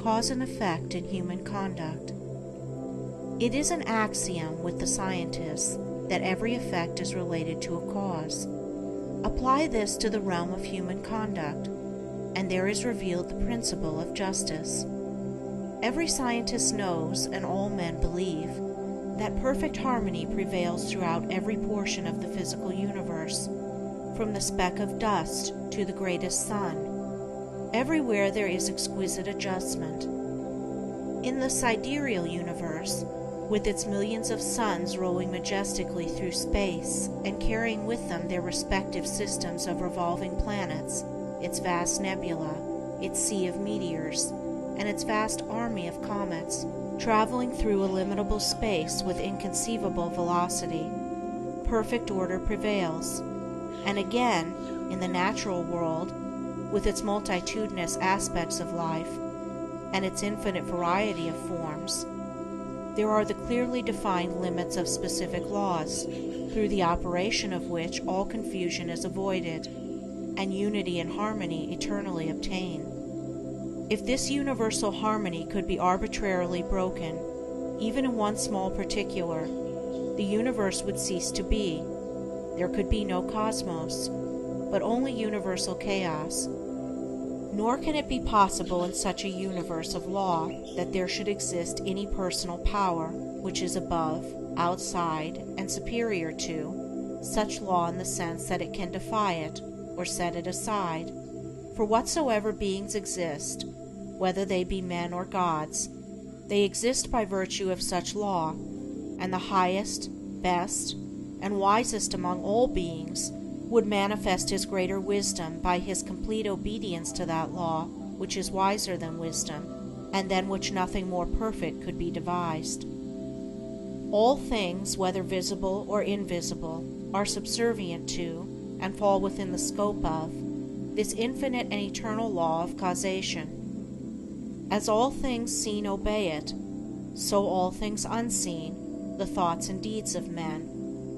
cause and effect in human conduct. It is an axiom with the scientists that every effect is related to a cause. Apply this to the realm of human conduct, and there is revealed the principle of justice. Every scientist knows, and all men believe, that perfect harmony prevails throughout every portion of the physical universe, from the speck of dust to the greatest sun. Everywhere there is exquisite adjustment. In the sidereal universe, with its millions of suns rolling majestically through space and carrying with them their respective systems of revolving planets, its vast nebula, its sea of meteors, and its vast army of comets, traveling through illimitable space with inconceivable velocity, perfect order prevails. And again, in the natural world, with its multitudinous aspects of life and its infinite variety of forms, there are the clearly defined limits of specific laws, through the operation of which all confusion is avoided, and unity and harmony eternally obtain. If this universal harmony could be arbitrarily broken, even in one small particular, the universe would cease to be. There could be no cosmos, but only universal chaos. Nor can it be possible in such a universe of law that there should exist any personal power which is above, outside, and superior to such law in the sense that it can defy it or set it aside. For whatsoever beings exist, whether they be men or gods, they exist by virtue of such law, and the highest, best, and wisest among all beings would manifest his greater wisdom by his complete obedience to that law which is wiser than wisdom, and than which nothing more perfect could be devised. All things, whether visible or invisible, are subservient to, and fall within the scope of, this infinite and eternal law of causation. As all things seen obey it, so all things unseen, the thoughts and deeds of men,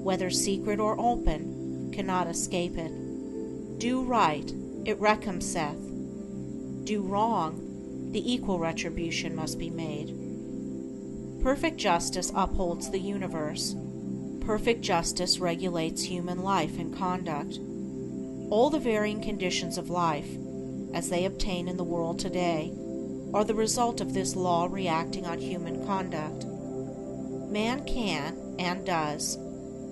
whether secret or open, cannot escape it. Do right, it recompenseth. Do wrong, the equal retribution must be made. Perfect justice upholds the universe. Perfect justice regulates human life and conduct. All the varying conditions of life, as they obtain in the world today, are the result of this law reacting on human conduct. Man can, and does,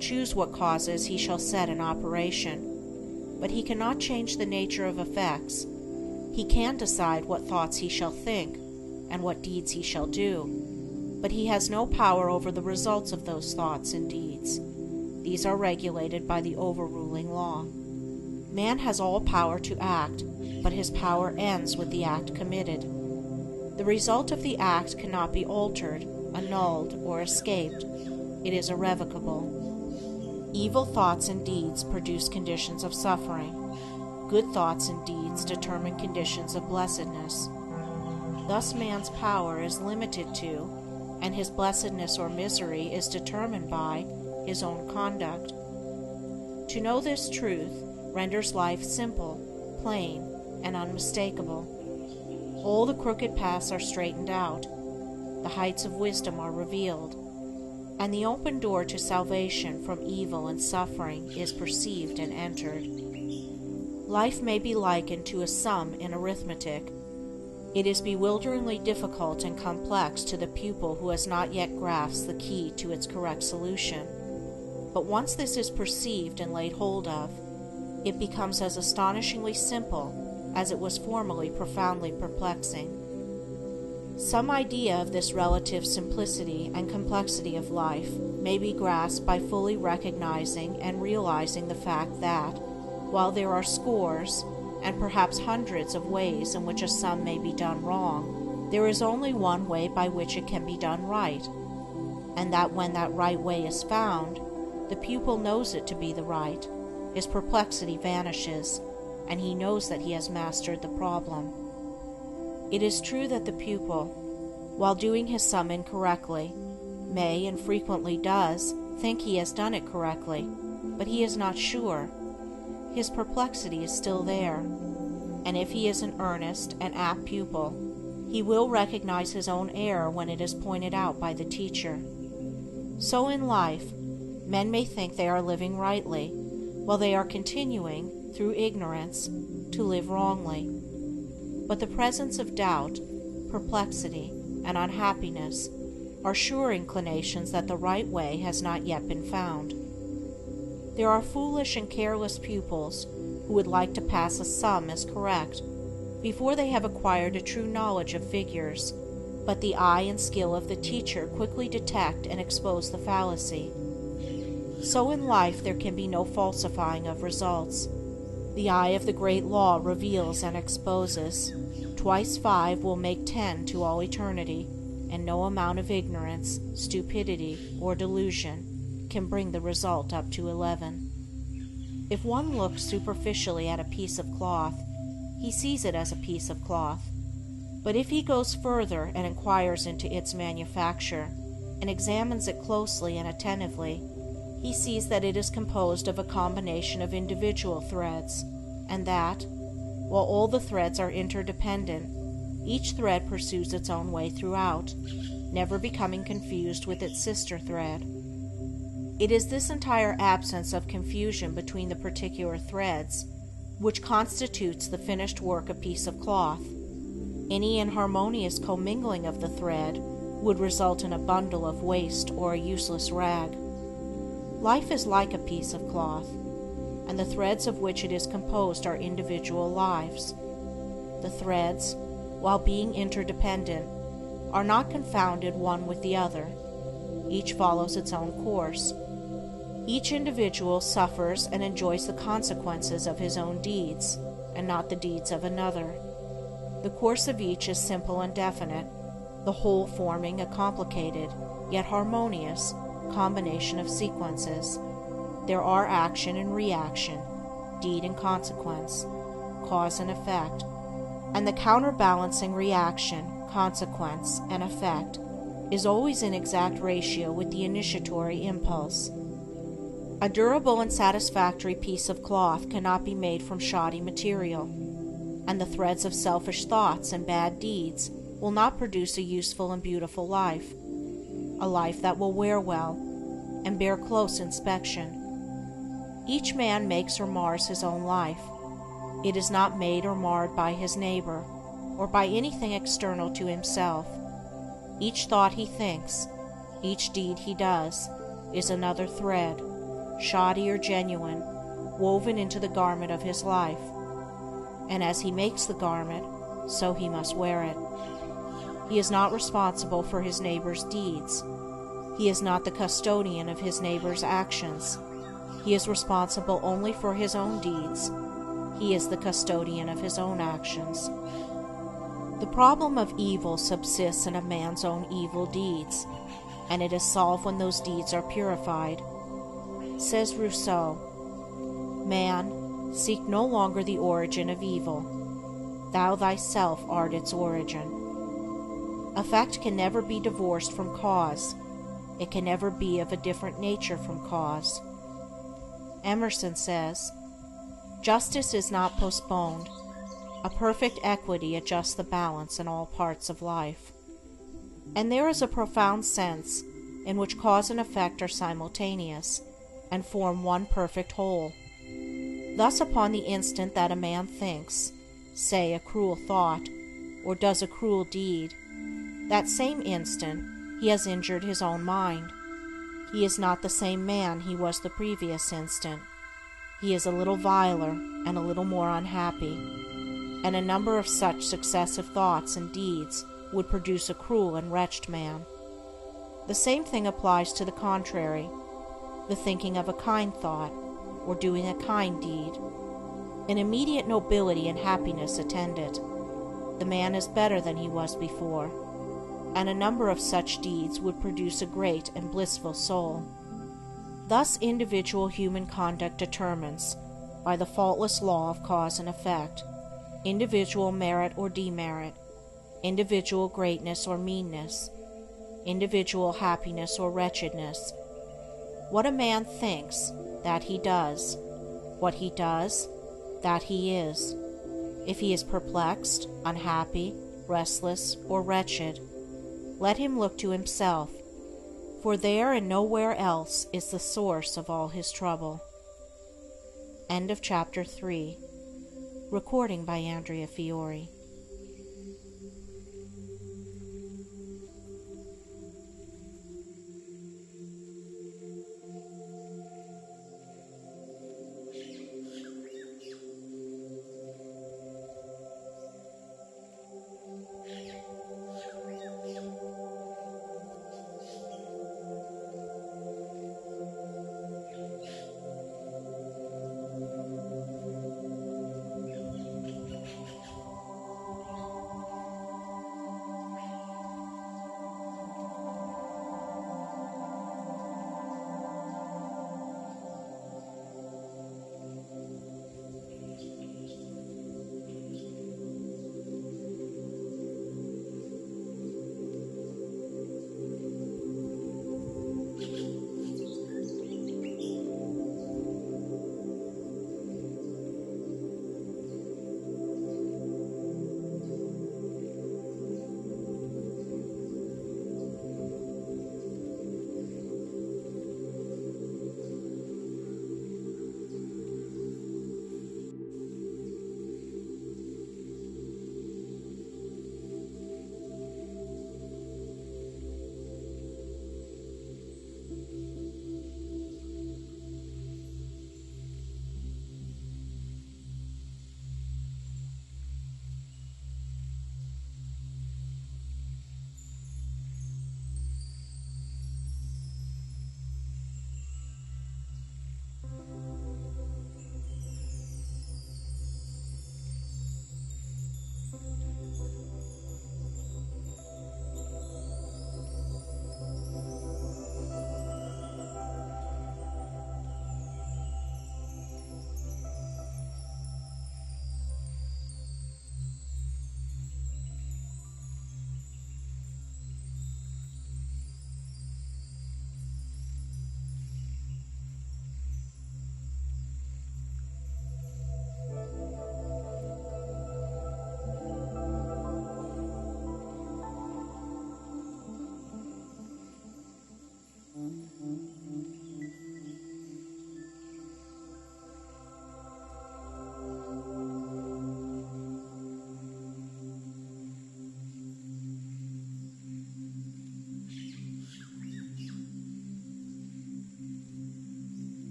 choose what causes he shall set in operation, but he cannot change the nature of effects. He can decide what thoughts he shall think, and what deeds he shall do, but he has no power over the results of those thoughts and deeds. These are regulated by the overruling law. Man has all power to act, but his power ends with the act committed. The result of the act cannot be altered, annulled, or escaped. It is irrevocable. Evil thoughts and deeds produce conditions of suffering. Good thoughts and deeds determine conditions of blessedness. Thus man's power is limited to, and his blessedness or misery is determined by, his own conduct. To know this truth renders life simple, plain, and unmistakable. All the crooked paths are straightened out, the heights of wisdom are revealed, and the open door to salvation from evil and suffering is perceived and entered. Life may be likened to a sum in arithmetic. It is bewilderingly difficult and complex to the pupil who has not yet grasped the key to its correct solution. But once this is perceived and laid hold of, it becomes as astonishingly simple as it was formerly profoundly perplexing. Some idea of this relative simplicity and complexity of life may be grasped by fully recognizing and realizing the fact that, while there are scores, and perhaps hundreds of ways in which a sum may be done wrong, there is only one way by which it can be done right, and that when that right way is found, the pupil knows it to be the right, his perplexity vanishes, and he knows that he has mastered the problem. It is true that the pupil, while doing his sum incorrectly, may, and frequently does, think he has done it correctly, but he is not sure. His perplexity is still there, and if he is an earnest and apt pupil, He will recognize his own error when it is pointed out by the teacher. So in life, men may think they are living rightly, while they are continuing, through ignorance, to live wrongly. But the presence of doubt, perplexity, and unhappiness are sure inclinations that the right way has not yet been found. There are foolish and careless pupils who would like to pass a sum as correct before they have acquired a true knowledge of figures, but the eye and skill of the teacher quickly detect and expose the fallacy. So in life there can be no falsifying of results. The eye of the great law reveals and exposes. Twice 5 will make 10 to all eternity, and no amount of ignorance, stupidity, or delusion can bring the result up to 11. If one looks superficially at a piece of cloth, he sees it as a piece of cloth. But if he goes further and inquires into its manufacture, and examines it closely and attentively, he sees that it is composed of a combination of individual threads, and that, while all the threads are interdependent, each thread pursues its own way throughout, never becoming confused with its sister thread. It is this entire absence of confusion between the particular threads which constitutes the finished work a piece of cloth. Any inharmonious commingling of the thread would result in a bundle of waste or a useless rag. Life is like a piece of cloth, and the threads of which it is composed are individual lives. The threads, while being interdependent, are not confounded one with the other. Each follows its own course. Each individual suffers and enjoys the consequences of his own deeds, and not the deeds of another. The course of each is simple and definite, the whole forming a complicated, yet harmonious, combination of sequences. There are action and reaction, deed and consequence, cause and effect, and the counterbalancing reaction, consequence, and effect is always in exact ratio with the initiatory impulse. A durable and satisfactory piece of cloth cannot be made from shoddy material, and the threads of selfish thoughts and bad deeds will not produce a useful and beautiful life, a life that will wear well and bear close inspection. Each man makes or mars his own life. It is not made or marred by his neighbor, or by anything external to himself. Each thought he thinks, each deed he does, is another thread, shoddy or genuine, woven into the garment of his life. And as he makes the garment, so he must wear it. He is not responsible for his neighbor's deeds. He is not the custodian of his neighbor's actions. He is responsible only for his own deeds. He is the custodian of his own actions. The problem of evil subsists in a man's own evil deeds, and it is solved when those deeds are purified. Says Rousseau, "Man, seek no longer the origin of evil. Thou thyself art its origin." Effect can never be divorced from cause. It can never be of a different nature from cause. Emerson says, "Justice is not postponed. A perfect equity adjusts the balance in all parts of life." And there is a profound sense in which cause and effect are simultaneous, and form one perfect whole. Thus upon the instant that a man thinks, say a cruel thought, or does a cruel deed, that same instant he has injured his own mind. He is not the same man he was the previous instant. He is a little viler and a little more unhappy, and a number of such successive thoughts and deeds would produce a cruel and wretched man. The same thing applies to the contrary, the thinking of a kind thought, or doing a kind deed. An immediate nobility and happiness attend it. The man is better than he was before, and a number of such deeds would produce a great and blissful soul. Thus individual human conduct determines, by the faultless law of cause and effect, individual merit or demerit, individual greatness or meanness, individual happiness or wretchedness. What a man thinks, that he does. What he does, that he is. If he is perplexed, unhappy, restless, or wretched, let him look to himself, for there and nowhere else is the source of all his trouble. End of chapter 3. Recording by Andrea Fiore.